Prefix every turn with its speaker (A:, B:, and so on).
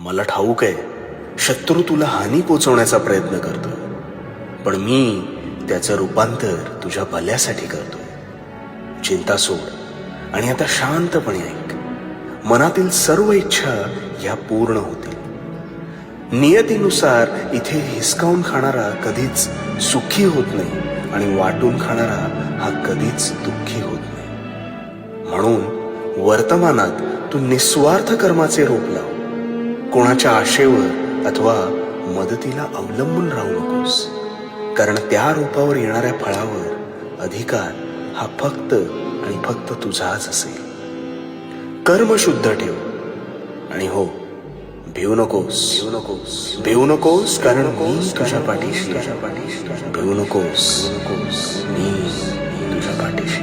A: मला ठाऊक आहे शत्रू तुला हानी पोचवण्याचा प्रयत्न करतोय, पण मी त्याचं रूपांतर तुझ्या भल्यासाठी करतोय. चिंता सोड आणि आता शांतपणे ऐक. मनातील सर्व इच्छा ह्या पूर्ण होतील. नियतीनुसार इथे हिसकावून खाणारा कधीच सुखी होत नाही आणि वाटून खाणारा हा कधीच दुःखी होत नाही. म्हणून वर्तमानात तू निस्वार्थ कर्माचे रोप लाव. कोणाच्या आशेवर अथवा मदतीला अवलंबून राहू नकोस, कारण त्या रोपावर येणाऱ्या फळावर अधिकार हा फक्त आणि फक्त तुझाच असेल. कर्म शुद्ध ठेव आणि हो, भिवू नकोस कारण मी तुझ्या पाठीशी. भिवू नकोस, मी तुझ्या पाठीशी.